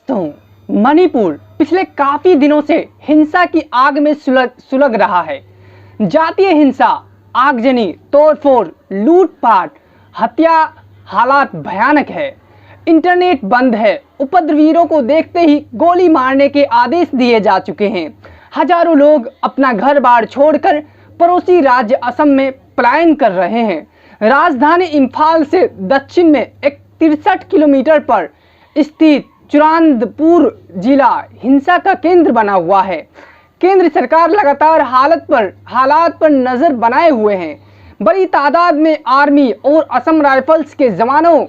दोस्तों, मणिपुर पिछले काफी दिनों से हिंसा की आग में सुलग रहा है। जातीय हिंसा, आगजनी, तोड़फोड़, लूटपाट, हत्या, हालात भयानक है। इंटरनेट बंद है। उपद्रवियों को देखते ही गोली मारने के आदेश दिए जा चुके हैं। हजारों लोग अपना घर बार छोड़कर पड़ोसी राज्य असम में पलायन कर रहे हैं। राजधानी इम्फाल से दक्षिण में एक 63 किलोमीटर पर स्थित चुरांदपुर जिला हिंसा का केंद्र बना हुआ है। केंद्र सरकार लगातार हालात पर नजर बनाए हुए हैं। बड़ी तादाद में आर्मी और असम राइफल्स के जवानों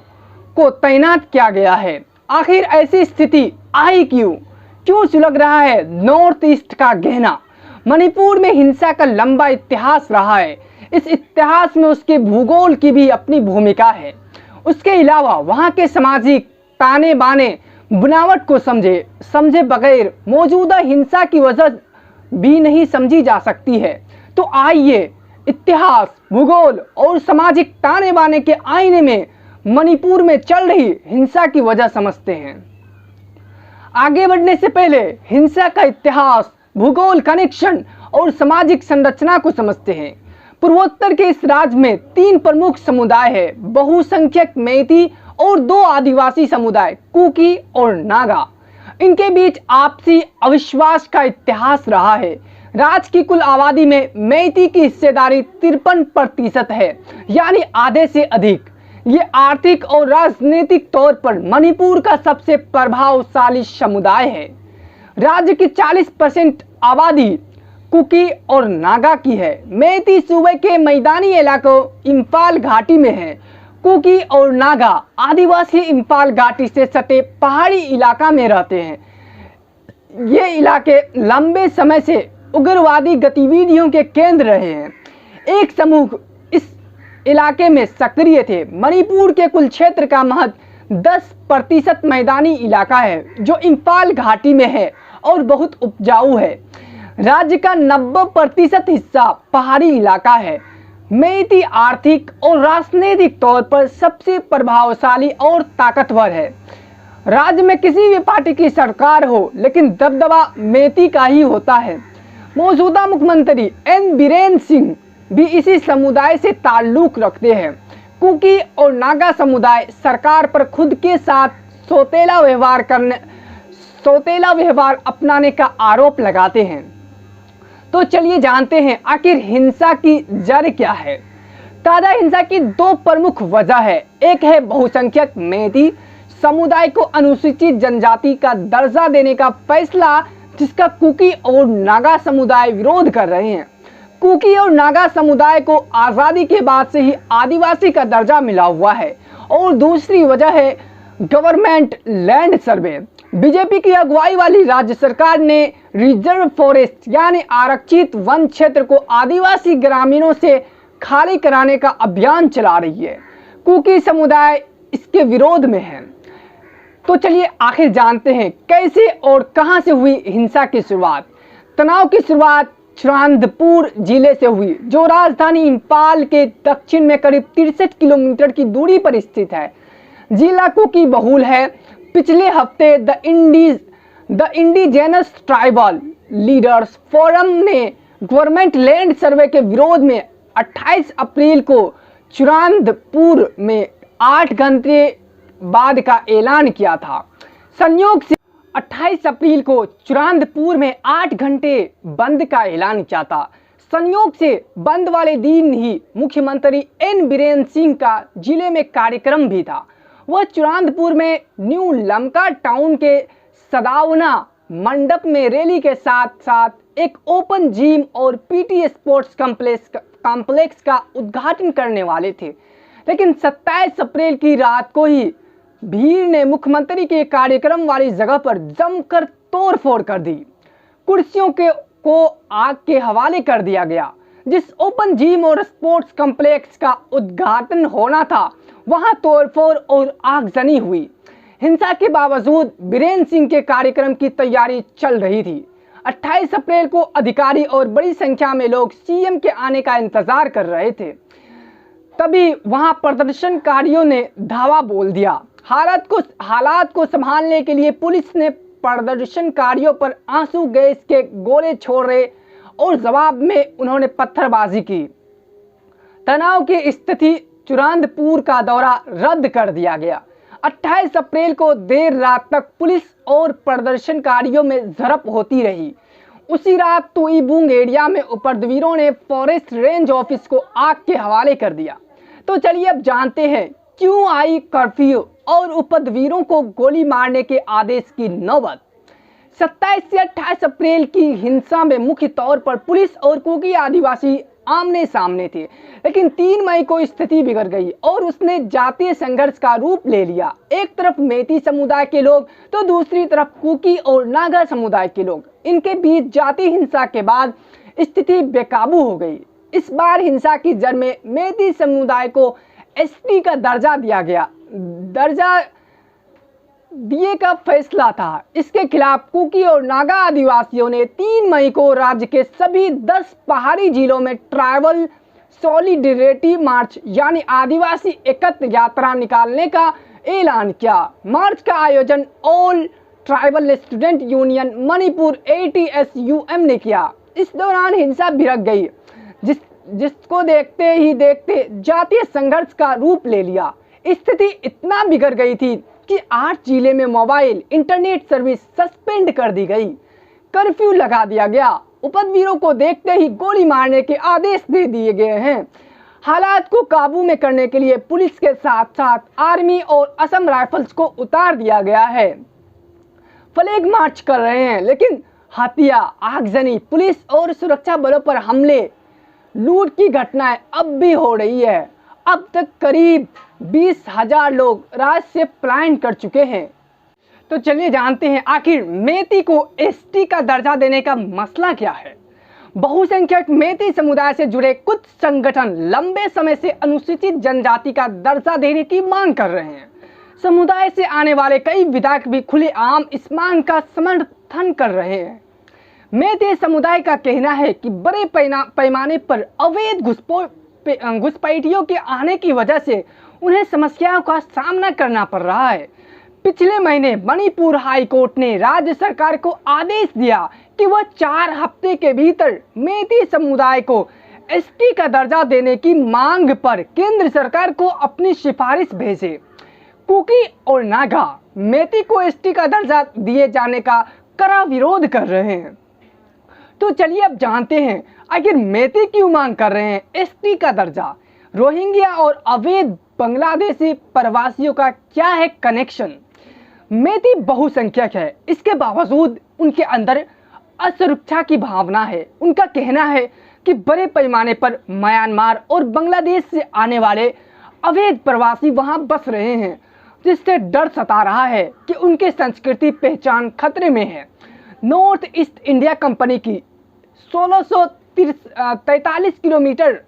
को तैनात किया गया है। आखिर ऐसी स्थिति आई क्यों सुलग रहा है नॉर्थ ईस्ट का गहना? मणिपुर में हिंसा का लंबा इतिहास रहा है। इस इतिहास में उसके भूगोल की भी अपनी भूमिका है। उसके अलावा वहाँ के सामाजिक ताने बाने बनावट को समझे बगैर मौजूदा हिंसा की वजह भी नहीं समझी जा सकती है। तो आइए इतिहास, भूगोल और सामाजिक ताने बाने के आईने में मणिपुर में चल रही हिंसा की वजह समझते हैं। आगे बढ़ने से पहले हिंसा का इतिहास, भूगोल, कनेक्शन और सामाजिक संरचना को समझते हैं। पूर्वोत्तर के इस राज्य में 3 प्रमुख समुदाय है: बहुसंख्यक मेइती और 2 आदिवासी समुदाय कुकी और नागा। इनके बीच आपसी अविश्वास का इतिहास रहा है। राज्य की कुल आबादी में मेइती की हिस्सेदारी 53% है, यानी आधे से अधिक। ये आर्थिक और राजनीतिक तौर पर मणिपुर का सबसे प्रभावशाली समुदाय है। राज्य की 40% आबादी कुकी और नागा की है। मेइती सूबे के मैदानी इलाकों इम्फाल घाटी में है। कुकी और नागा आदिवासी इम्फाल घाटी से सटे पहाड़ी इलाका में रहते हैं। ये इलाके लंबे समय से उग्रवादी गतिविधियों के केंद्र रहे हैं। एक समूह इस इलाके में सक्रिय थे। मणिपुर के कुल क्षेत्र का महज 10% मैदानी इलाका है, जो इम्फाल घाटी में है और बहुत उपजाऊ है। राज्य का 90% हिस्सा पहाड़ी इलाका है। मेइती आर्थिक और राजनीतिक तौर पर सबसे प्रभावशाली और ताकतवर है। राज्य में किसी भी पार्टी की सरकार हो, लेकिन दबदबा मेइती का ही होता है। मौजूदा मुख्यमंत्री एन बीरेन सिंह भी इसी समुदाय से ताल्लुक रखते हैं। कुकी और नागा समुदाय सरकार पर खुद के साथ सौतेला व्यवहार अपनाने का आरोप लगाते हैं। तो चलिए जानते हैं आखिर हिंसा की जड़ क्या है। ताजा हिंसा की 2 प्रमुख वजह है। एक है बहुसंख्यक मेइती समुदाय को अनुसूचित जनजाति का दर्जा देने का फैसला, जिसका कुकी और नागा समुदाय विरोध कर रहे हैं। कुकी और नागा समुदाय को आज़ादी के बाद से ही आदिवासी का दर्जा मिला हुआ है। और दूसरी वजह है गवर्नमेंट लैंड सर्वे। बीजेपी की अगुवाई वाली राज्य सरकार ने रिजर्व फॉरेस्ट यानी आरक्षित वन क्षेत्र को आदिवासी ग्रामीणों से खाली कराने का अभियान चला रही है। कुकी समुदाय इसके विरोध में है। तो चलिए आखिर जानते हैं कैसे और कहां से हुई हिंसा की शुरुआत। तनाव की शुरुआत चुरांदपुर जिले से हुई, जो राजधानी इम्फाल के दक्षिण में करीब 63 किलोमीटर की दूरी पर स्थित है। जिला कुकी बहुल है। पिछले हफ्ते the indigenous tribal leaders forum ने गवर्नमेंट लैंड सर्वे के विरोध में 28 अप्रैल को चुरांदपुर में 8 घंटे बाद का ऐलान किया था। संयोग से 28 अप्रैल को चुरांदपुर में 8 घंटे बंद का ऐलान किया था। संयोग से बंद वाले दिन ही मुख्यमंत्री एन बीरेन सिंह का जिले में कार्यक्रम भी था। वह चुरांदपुर में न्यू लमका टाउन के सदावना मंडप में रैली के साथ साथ एक ओपन जिम और पीटी स्पोर्ट्स कॉम्प्लेक्स का उद्घाटन करने वाले थे। लेकिन 27 अप्रैल की रात को ही भीड़ ने मुख्यमंत्री के कार्यक्रम वाली जगह पर जमकर तोड़फोड़ कर दी। कुर्सियों को आग के हवाले कर दिया गया। जिस ओपन जिम और स्पोर्ट्स कॉम्प्लेक्स का उद्घाटन होना था, वहां तोड़फोड़ और आगजनी हुई। हिंसा के बावजूद बीरेन सिंह के कार्यक्रम की तैयारी चल रही थी। 28 अप्रैल को अधिकारी और बड़ी संख्या में लोग सीएम के आने का इंतजार कर रहे थे। तभी वहां प्रदर्शनकारियों ने धावा बोल दिया। हालात को संभालने के लिए पुलिस ने प्रदर्शनकारियों पर आंसू गैस के गोले छोड़े और जवाब में उन्होंने पत्थरबाजी की। तनाव की स्थिति चुरांदपुर का दौरा रद्द कर दिया गया। 28 अप्रैल को देर रात तक पुलिस और प्रदर्शनकारियों में झड़प होती रही। उसी रात तुईबुंग एरिया में उपद्रवियों ने फॉरेस्ट रेंज ऑफिस को आग के हवाले कर दिया। तो चलिए अब जानते हैं क्यों आई कर्फ्यू और उपद्रवियों को गोली मारने के आदेश की नौबत। 27 से 28 अप्रैल की हिंसा में मुख्य तौर पर पुलिस और कुकी आदिवासी आमने सामने थे, लेकिन 3 मई को स्थिति बिगड़ गई और उसने जातीय संघर्ष का रूप ले लिया। एक तरफ मेती समुदाय के लोग तो दूसरी तरफ कुकी और नागा समुदाय के लोग। इनके बीच जातीय हिंसा के बाद स्थिति बेकाबू हो गई। इस बार हिंसा की जड़ में मेती समुदाय को एसटी का दर्जा दिए का फैसला था। इसके खिलाफ कुकी और नागा आदिवासियों ने 3 मई को राज्य के सभी 10 पहाड़ी जिलों में ट्राइबल सॉलिडेरिटी मार्च यानी आदिवासी एकत्र यात्रा निकालने का ऐलान किया। मार्च का आयोजन all tribal student union Manipur ATSUM ने किया। इस दौरान हिंसा भिड़क गई, जिसको देखते ही देखते जातीय संघर्ष का रूप ले लिया। स्थिति इतना बिगड़ गई थी कि 8 जिले में मोबाइल इंटरनेट सर्विस सस्पेंड कर दी गई, कर्फ्यू लगा दिया गया। उपद्रवियों को देखते ही गोली मारने के आदेश दे दिए गए हैं। हालात को काबू में करने के लिए पुलिस के साथ साथ आर्मी और असम राइफल्स को उतार दिया गया है। फ्लैग मार्च कर रहे हैं, लेकिन हत्या, आगजनी, पुलिस और सुरक्षा बलों पर हमले, लूट की घटनाएं अब भी हो रही है। अब तक करीब 20,000 लोग राज्य से पलायन कर चुके हैं। तो चलिए जानते हैं आखिर मेती को एसटी का दर्जा देने का मसला क्या है। बहुसंख्यक मेती समुदाय से जुड़े कुछ संगठन लंबे समय से अनुसूचित जनजाति का दर्जा देने की मांग कर रहे हैं। समुदाय से आने वाले कई विधायक भी खुलेआम इस मांग का समर्थन कर रहे हैं। मेती समुदाय का कहना है कि बड़े पैमाने पर अवैध घुसपैठियों के आने की वजह से उन्हें समस्याओं का सामना करना पड़ रहा है। पिछले महीने मणिपुर हाई कोर्ट ने राज्य सरकार को आदेश दिया कि वह 4 हफ्ते के भीतर मेती समुदाय को एसटी का दर्जा देने की मांग पर केंद्र सरकार को अपनी सिफारिश भेजे। कुकी और नागा मेती को एसटी का दर्जा दिए जाने का कड़ा विरोध कर रहे हैं। तो चलिए अब जानते हैं आखिर मेती क्यों मांग कर रहे हैं एसटी का दर्जा। रोहिंग्या और अवैध बांग्लादेशी प्रवासियों का क्या है कनेक्शन। मेती बहुसंख्यक है, इसके बावजूद उनके अंदर असुरक्षा की भावना है। उनका कहना है कि बड़े पैमाने पर म्यांमार और बांग्लादेश से आने वाले अवैध प्रवासी वहां बस रहे हैं, जिससे डर सता रहा है कि उनकी संस्कृति पहचान खतरे में है। नॉर्थ ईस्ट इंडिया कंपनी की 1643 किलोमीटर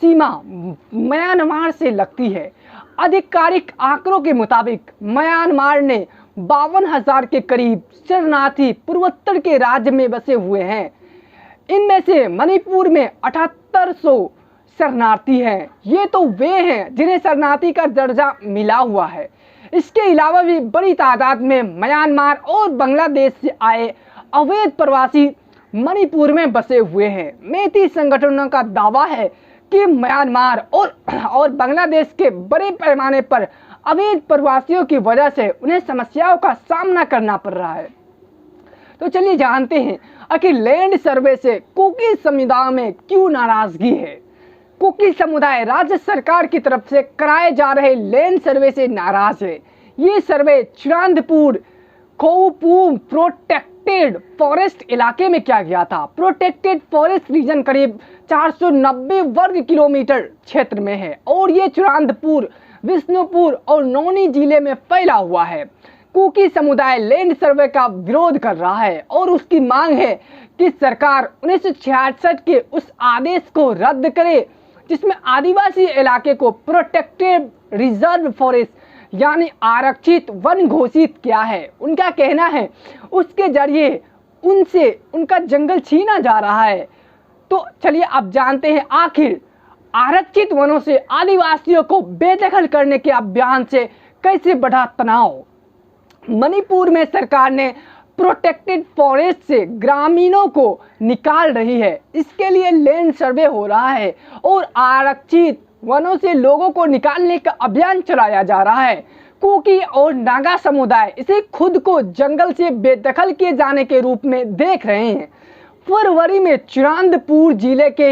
सीमा म्यांमार से लगती है। आधिकारिक आंकड़ों के मुताबिक म्यांमार ने 52,000 के करीब शरणार्थी पूर्वोत्तर के राज्य में बसे हुए हैं। इनमें से मणिपुर में 7800 शरणार्थी हैं। ये तो वे हैं जिन्हें शरणार्थी का दर्जा मिला हुआ है। इसके अलावा भी बड़ी तादाद में म्यांमार और बांग्लादेश से आए अवैध प्रवासी मणिपुर में बसे हुए हैं। मेती संगठनों का दावा है कि म्यांमार और बांग्लादेश के बड़े पैमाने पर अवैध प्रवासियों की वजह से उन्हें समस्याओं का सामना करना पड़ रहा है। तो चलिए जानते हैं आखिर लैंड सर्वे से कुकी समुदाय में क्यों नाराजगी है। कुकी समुदाय राज्य सरकार की तरफ से कराए जा रहे लैंड सर्वे से नाराज है। ये सर्वे चुरांदपुर खोउपुम प्रोटेक्टेड फॉरेस्ट इलाके में किया गया था। प्रोटेक्टेड फॉरेस्ट रीजन करीब 490 वर्ग किलोमीटर क्षेत्र में है और ये चुरांदपुर, विष्णुपुर और नौनी जिले में फैला हुआ है। कुकी समुदाय लैंड सर्वे का विरोध कर रहा है और उसकी मांग है कि सरकार 1966 के उस आदेश को रद्द करे जिसमें आदिवासी इलाके को प्रोटेक्टेड रिजर्व फॉरेस्ट यानी आरक्षित वन घोषित किया है। उनका कहना है उसके जरिए उनसे उनका जंगल छीना जा रहा है। तो चलिए अब जानते हैं आखिर आरक्षित वनों से आदिवासियों को बेदखल करने के अभियान से कैसे बढ़ा तनाव। मणिपुर में सरकार ने प्रोटेक्टेड फॉरेस्ट से ग्रामीणों को निकाल रही है। इसके लिए लैंड सर्वे हो रहा है और आरक्षित वनों से लोगों को निकालने का अभियान चलाया जा रहा है। कुकी और नागा समुदाय इसे खुद को जंगल से बेदखल किए जाने के रूप में देख रहे हैं। फरवरी में चिरांदपुर जिले के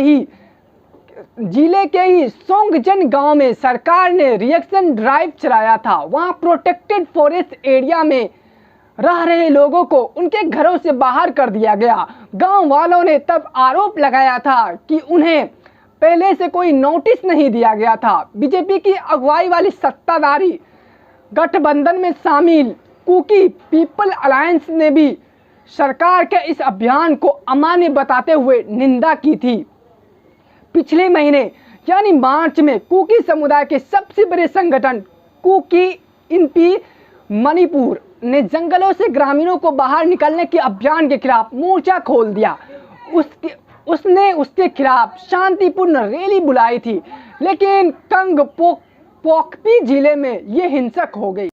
ही सोंगजन गांव में सरकार ने रिएक्शन ड्राइव चलाया था। वहां प्रोटेक्टेड फॉरेस्ट एरिया में रह रहे लोगों को उनके घरों से बाहर कर दिया गया। गांव वालों ने तब आरोप लगाया था कि उन्हें पहले से कोई नोटिस नहीं दिया गया था। बीजेपी की अगुवाई वाली सत्ताधारी गठबंधन में शामिल कुकी पीपल अलायंस ने भी सरकार के इस अभियान को अमान्य बताते हुए निंदा की थी। पिछले महीने यानी मार्च में कुकी समुदाय के सबसे बड़े संगठन कुकी इनपी मणिपुर ने जंगलों से ग्रामीणों को बाहर निकलने के अभियान के खिलाफ मोर्चा खोल दिया। उसने उसके खिलाफ शांतिपूर्ण रैली बुलाई थी, लेकिन कंग पोकपी जिले में ये हिंसक हो गई।